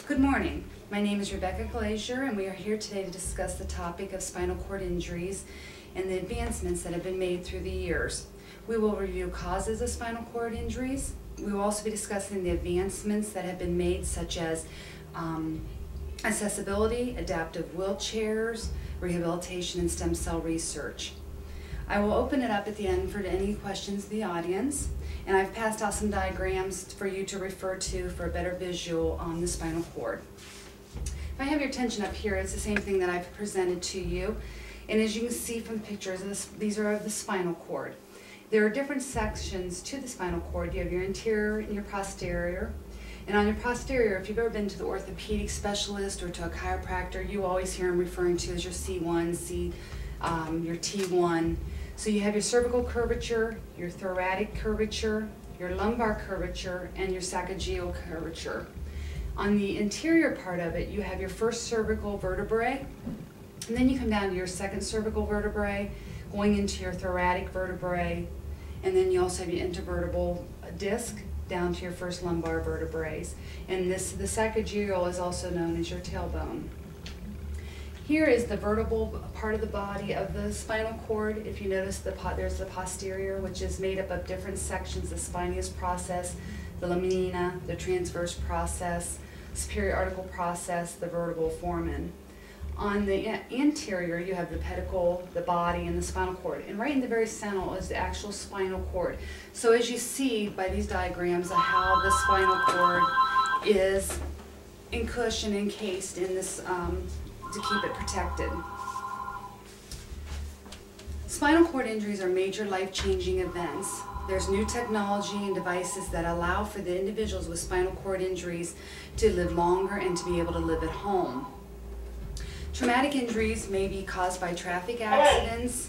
Good morning. My name is Rebecca Glazier, and we are here today to discuss the topic of spinal cord injuries and the advancements that have been made through the years. We will review causes of spinal cord injuries. We will also be discussing the advancements that have been made, such as accessibility, adaptive wheelchairs, rehabilitation, and stem cell research. I will open it up at the end for any questions of the audience, and I've passed out some diagrams for you to refer to for a better visual on the spinal cord. If I have your attention up here, it's the same thing that I've presented to you, and as you can see from the pictures, these are of the spinal cord. There are different sections to the spinal cord. You have your anterior and your posterior. And on your posterior, if you've ever been to the orthopedic specialist or to a chiropractor, you always hear them referring to as your C1, your T1. So you have your cervical curvature, your thoracic curvature, your lumbar curvature, and your sacagittal curvature. On the interior part of it, you have your first cervical vertebrae, and then you come down to your second cervical vertebrae, going into your thoracic vertebrae, and then you also have your intervertebral disc down to your first lumbar vertebrae. And the sacagittal is also known as your tailbone. Here is the vertebral part of the body of the spinal cord. If you notice, there's the posterior, which is made up of different sections: the spinous process, the lamina, the transverse process, superior article process, the vertebral foramen. On the anterior, you have the pedicle, the body, and the spinal cord. And right in the very center is the actual spinal cord. So as you see by these diagrams of how the spinal cord is encushioned and encased in this to keep it protected. Spinal cord injuries are major life-changing events. There's new technology and devices that allow for the individuals with spinal cord injuries to live longer and to be able to live at home. Traumatic injuries may be caused by traffic accidents,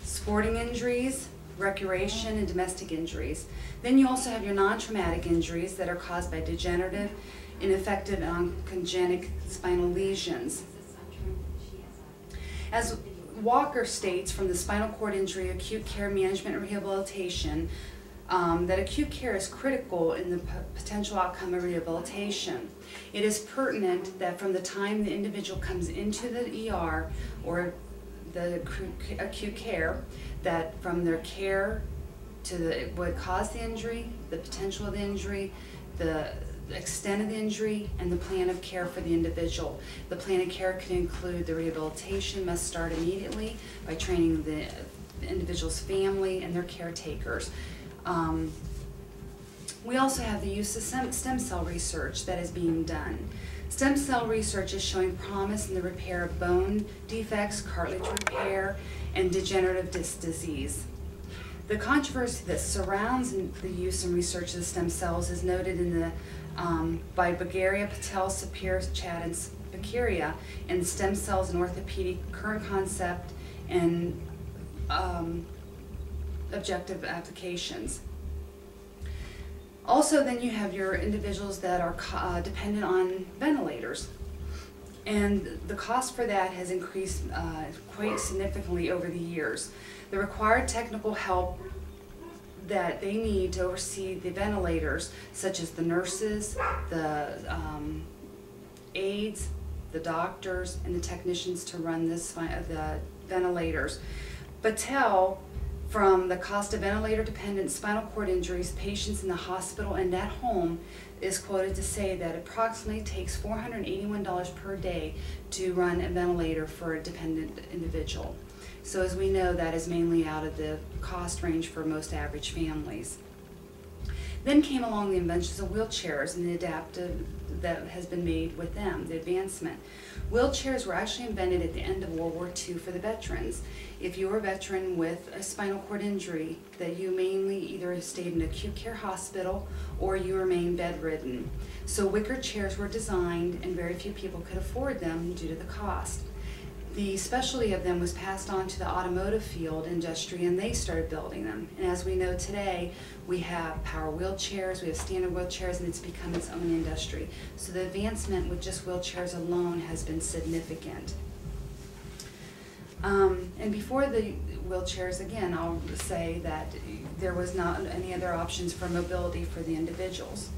sporting injuries, recreation, and domestic injuries. Then you also have your non-traumatic injuries that are caused by degenerative, ineffective, and oncogenic spinal lesions. As Walker states from the Spinal Cord Injury Acute Care Management and Rehabilitation, that acute care is critical in the potential outcome of rehabilitation. It is pertinent that from the time the individual comes into the ER or the acute care, that from their care to what caused the injury, the potential of the injury, the extent of the injury, and the plan of care for the individual. The plan of care can include the rehabilitation must start immediately by training the individual's family and their caretakers. We also have the use of stem cell research that is being done. Stem cell research is showing promise in the repair of bone defects, cartilage repair, and degenerative disc disease. The controversy that surrounds the use and research of the stem cells is noted in the by Bagaria, Patel, Sapir, Chad, and Bakaria in Stem Cells in Orthopedic Current Concept and Objective Applications. Also, then you have your individuals that are dependent on ventilators. And the cost for that has increased quite significantly over the years. The required technical help that they need to oversee the ventilators, such as the nurses, the aides, the doctors, and the technicians to run the ventilators. Battelle, from the cost of ventilator-dependent spinal cord injuries, patients in the hospital and at home, is quoted to say that it approximately takes $481 per day to run a ventilator for a dependent individual. So as we know, that is mainly out of the cost range for most average families. Then came along the inventions of wheelchairs and the adaptive that has been made with them, the advancement. Wheelchairs were actually invented at the end of World War II for the veterans. If you were a veteran with a spinal cord injury, that you mainly either stayed in an acute care hospital or you remained bedridden. So wicker chairs were designed, and very few people could afford them due to the cost. The specialty of them was passed on to the automotive field industry, and they started building them. And as we know today, we have power wheelchairs, we have standard wheelchairs, and it's become its own industry. So the advancement with just wheelchairs alone has been significant. And before the wheelchairs, again, I'll say that there was not any other options for mobility for the individuals.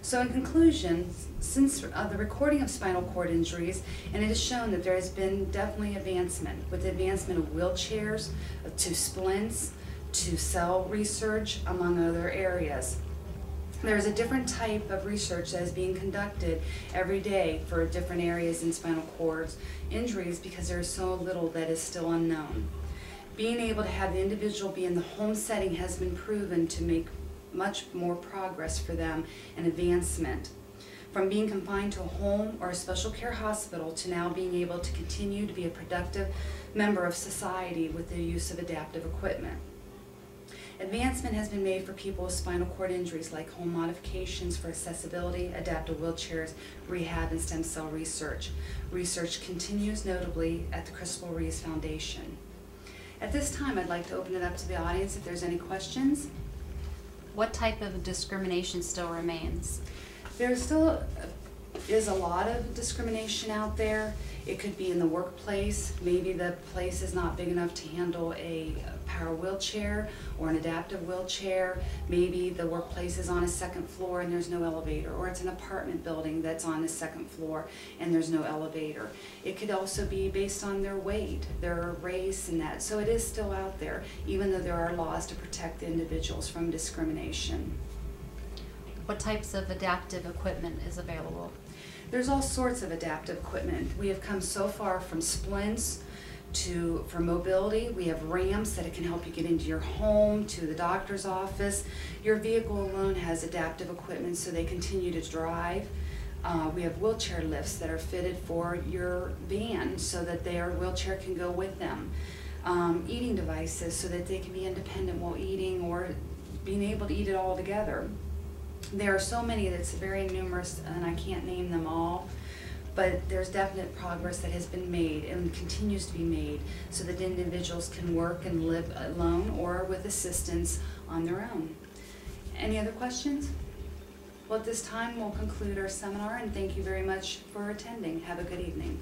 So in conclusion, since the recording of spinal cord injuries, and it has shown that there has been definitely advancement, with the advancement of wheelchairs, to splints, to cell research, among other areas. There's a different type of research that is being conducted every day for different areas in spinal cord injuries because there is so little that is still unknown. Being able to have the individual be in the home setting has been proven to make much more progress for them and advancement. From being confined to a home or a special care hospital to now being able to continue to be a productive member of society with the use of adaptive equipment. Advancement has been made for people with spinal cord injuries like home modifications for accessibility, adaptive wheelchairs, rehab, and stem cell research. Research continues notably at the Crystal Reeves Foundation. At this time, I'd like to open it up to the audience if there's any questions. What type of discrimination still remains? There still is a lot of discrimination out there. It could be in the workplace. Maybe the place is not big enough to handle a power wheelchair or an adaptive wheelchair. Maybe the workplace is on a second floor and there's no elevator, or it's an apartment building that's on the second floor and there's no elevator. It could also be based on their weight, their race, and that. So it is still out there, even though there are laws to protect the individuals from discrimination. What types of adaptive equipment is available? There's all sorts of adaptive equipment. We have come so far from splints for mobility. We have ramps that it can help you get into your home, to the doctor's office. Your vehicle alone has adaptive equipment so they continue to drive. We have wheelchair lifts that are fitted for your van so that their wheelchair can go with them. Eating devices so that they can be independent while eating or being able to eat it all together. There are so many that's very numerous and I can't name them all, but there's definite progress that has been made and continues to be made so that individuals can work and live alone or with assistance on their own. Any other questions? Well, at this time we'll conclude our seminar and thank you very much for attending. Have a good evening.